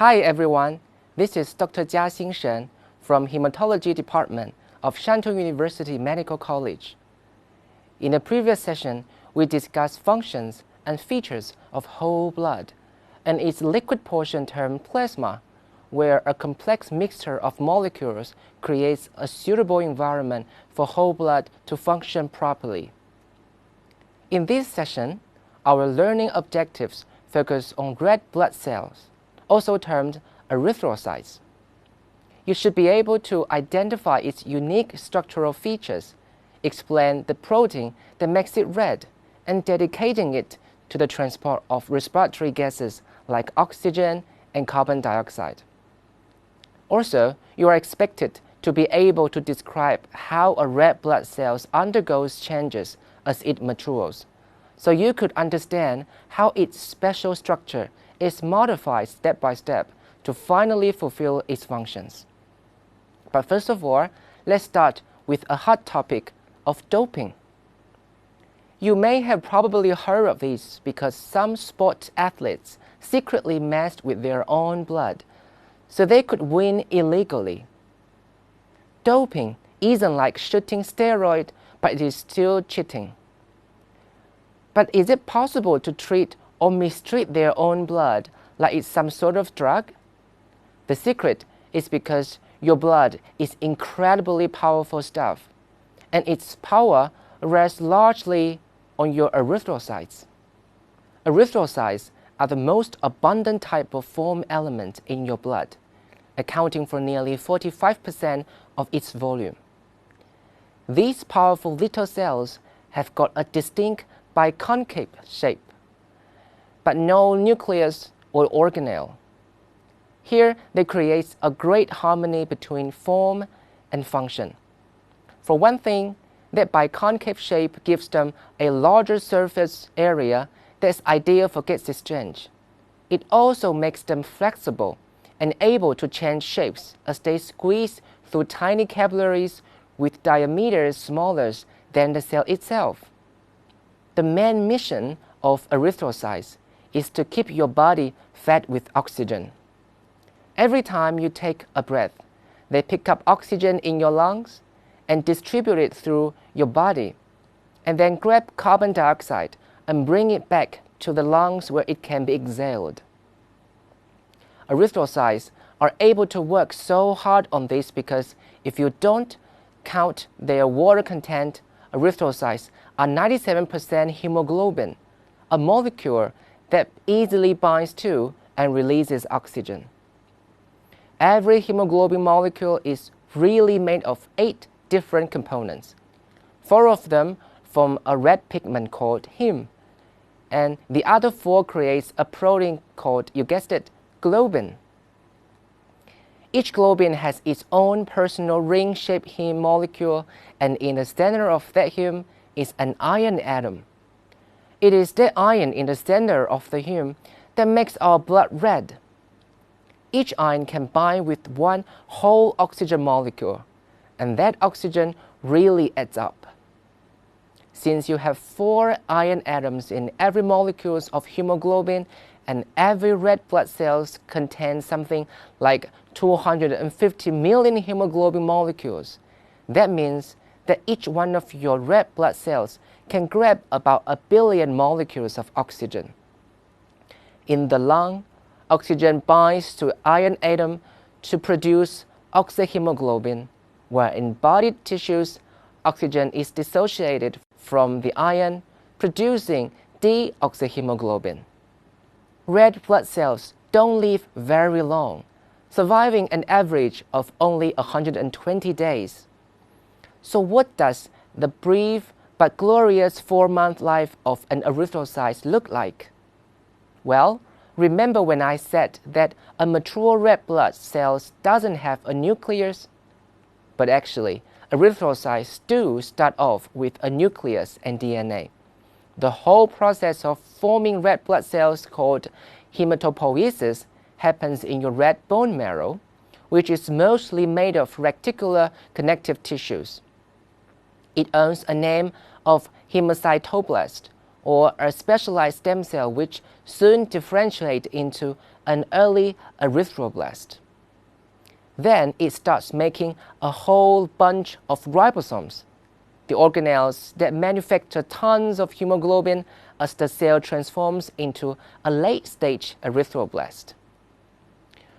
Hi everyone, this is Dr. Jiaxin Shen from Hematology Department of Shantou University Medical College. In the previous session, we discussed functions and features of whole blood and its liquid portion termed plasma, where a complex mixture of molecules creates a suitable environment for whole blood to function properly. In this session, our learning objectives focus on red blood cells, also termed erythrocytes. You should be able to identify its unique structural features, explain the protein that makes it red, and dedicating it to the transport of respiratory gases like oxygen and carbon dioxide. Also, you are expected to be able to describe how a red blood cell undergoes changes as it matures, so you could understand how its special structure is modified step by step to finally fulfill its functions. But first of all, let's start with a hot topic of doping. You may have probably heard of this because some sport athletes secretly messed with their own blood so they could win illegally. Doping isn't like shooting steroids, but it is still cheating. But is it possible to treat or mistreat their own blood like it's some sort of drug? The secret is because your blood is incredibly powerful stuff, and its power rests largely on your erythrocytes. Erythrocytes are the most abundant type of foam element in your blood, accounting for nearly 45% of its volume. These powerful little cells have got a distinct biconcave shape, but no nucleus or organelle. Here, they create a great harmony between form and function. For one thing, that biconcave shape gives them a larger surface area that's ideal for gas exchange. It also makes them flexible and able to change shapes as they squeeze through tiny capillaries with diameters smaller than the cell itself. The main mission of erythrocytes is to keep your body fed with oxygen. Every time you take a breath, they pick up oxygen in your lungs and distribute it through your body, and then grab carbon dioxide and bring it back to the lungs where it can be exhaled. Erythrocytes are able to work so hard on this because if you don't count their water content, erythrocytes are 97% hemoglobin, a molecule that easily binds to and releases oxygen. Every hemoglobin molecule is really made of 8 different components. 4 of them form a red pigment called heme, and the other 4 creates a protein called, you guessed it, globin. Each globin has its own personal ring-shaped heme molecule, and in the center of that heme is an iron atom. It is that iron in the center of the heme that makes our blood red. Each ion can bind with one whole oxygen molecule, and that oxygen really adds up. Since you have 4 iron atoms in every molecule of hemoglobin, and every red blood cells contain something like 250 million hemoglobin molecules, that means that each one of your red blood cells can grab about 1 billion molecules of oxygen. In the lung, oxygen binds to iron atom to produce oxyhemoglobin, where in body tissues, oxygen is dissociated from the iron, producing deoxyhemoglobin. Red blood cells don't live very long, surviving an average of only 120 days. So what does the brief but glorious 4-month life of an erythrocyte look like? Well, remember when I said that a mature red blood cell doesn't have a nucleus? But actually, erythrocytes do start off with a nucleus and DNA. The whole process of forming red blood cells called hematopoiesis happens in your red bone marrow, which is mostly made of reticular connective tissues. It owns a name of hemocytoblast, or a specialized stem cell which soon differentiate into an early erythroblast. Then it starts making a whole bunch of ribosomes, the organelles that manufacture tons of hemoglobin as the cell transforms into a late-stage erythroblast.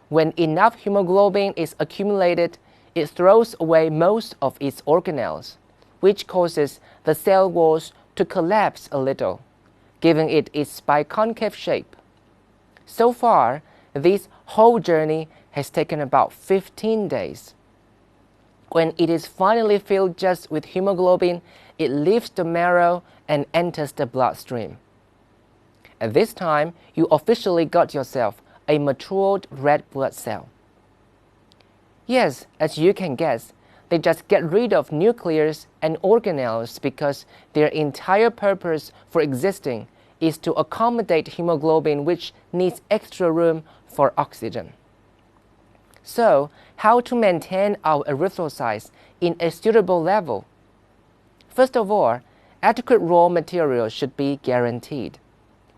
When enough hemoglobin is accumulated, it throws away most of its organelles, which causes the cell walls to collapse a little, giving it its biconcave shape. So far, this whole journey has taken about 15 days. When it is finally filled just with hemoglobin, it leaves the marrow and enters the bloodstream. At this time, you officially got yourself a matured red blood cell. Yes, as you can guess, they just get rid of nucleus and organelles because their entire purpose for existing is to accommodate hemoglobin, which needs extra room for oxygen. So, how to maintain our erythrocytes in a suitable level? First of all, adequate raw materials should be guaranteed.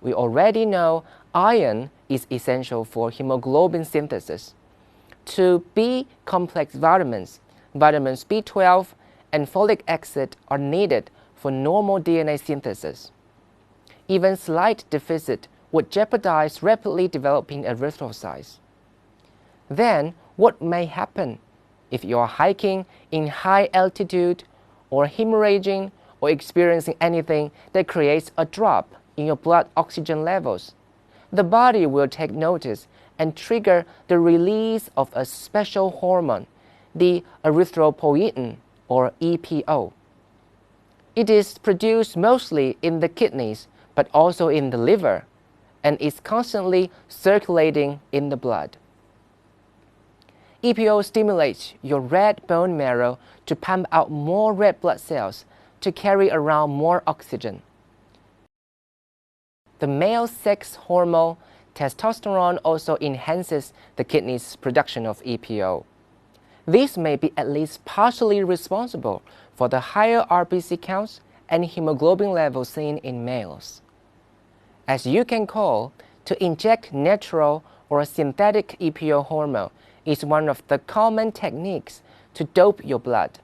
We already know iron is essential for hemoglobin synthesis. 2 B-complex vitamins, vitamins B12 and folic acid are needed for normal DNA synthesis. Even slight deficit would jeopardize rapidly developing erythrocytes. Then, what may happen if you are hiking in high altitude or hemorrhaging or experiencing anything that creates a drop in your blood oxygen levels? The body will take notice and trigger the release of a special hormone, the erythropoietin, or EPO. It is produced mostly in the kidneys, but also in the liver, and is constantly circulating in the blood. EPO stimulates your red bone marrow to pump out more red blood cells to carry around more oxygen. The male sex hormone testosterone also enhances the kidney's production of EPO. This may be at least partially responsible for the higher RBC counts and hemoglobin levels seen in males. As you can call, to inject natural or synthetic EPO hormone is one of the common techniques to dope your blood.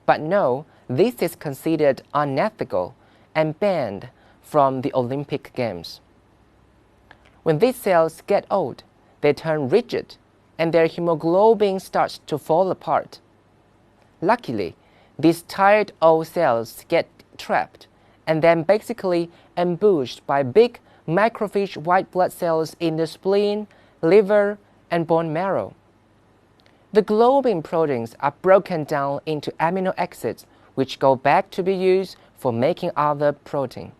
But no, this is considered unethical and banned from the Olympic Games. When these cells get old, they turn rigid and their hemoglobin starts to fall apart. Luckily, these tired old cells get trapped and then basically ambushed by big macrophage white blood cells in the spleen, liver, and bone marrow. The globin proteins are broken down into amino acids, which go back to be used for making other protein.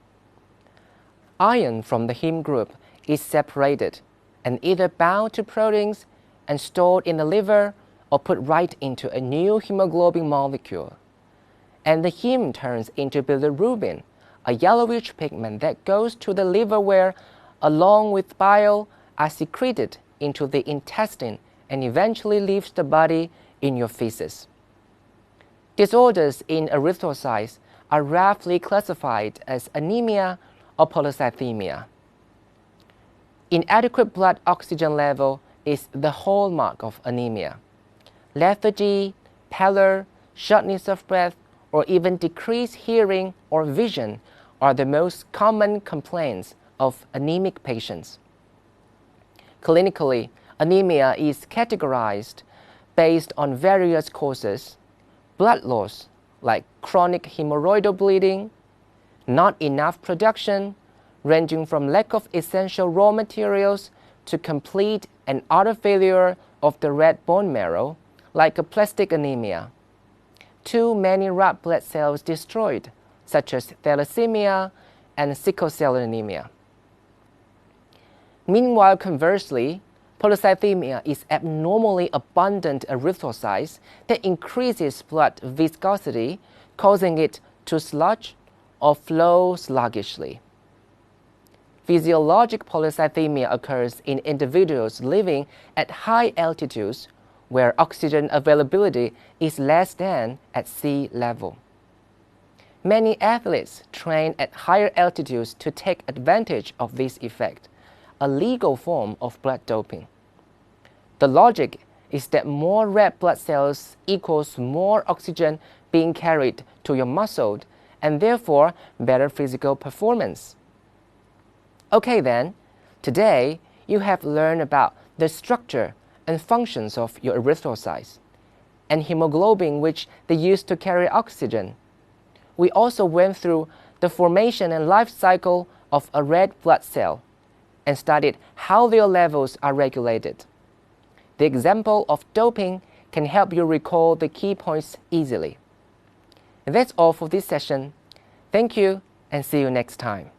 Iron from the heme group is separated and either bound to proteins and stored in the liver or put right into a new hemoglobin molecule. And the heme turns into bilirubin, a yellowish pigment that goes to the liver where, along with bile, are secreted into the intestine and eventually leaves the body in your feces. Disorders in erythrocytes are roughly classified as anemia or polycythemia. Inadequate blood oxygen level is the hallmark of anemia. Lethargy, pallor, shortness of breath, or even decreased hearing or vision are the most common complaints of anemic patients. Clinically, anemia is categorized based on various causes: blood loss, like chronic hemorrhoidal bleeding, not enough production, ranging from lack of essential raw materials to complete and utter failure of the red bone marrow, like aplastic anemia. Too many red blood cells destroyed, such as thalassemia and sickle cell anemia. Meanwhile, conversely, polycythemia is abnormally abundant erythrocytes that increases blood viscosity, causing it to sludge or flow sluggishly. Physiologic polycythemia occurs in individuals living at high altitudes where oxygen availability is less than at sea level. Many athletes train at higher altitudes to take advantage of this effect, a legal form of blood doping. The logic is that more red blood cells equals more oxygen being carried to your muscle and therefore better physical performance. Okay then, today you have learned about the structure and functions of your erythrocytes and hemoglobin which they use to carry oxygen. We also went through the formation and life cycle of a red blood cell and studied how their levels are regulated. The example of doping can help you recall the key points easily. And that's all for this session. Thank you and see you next time.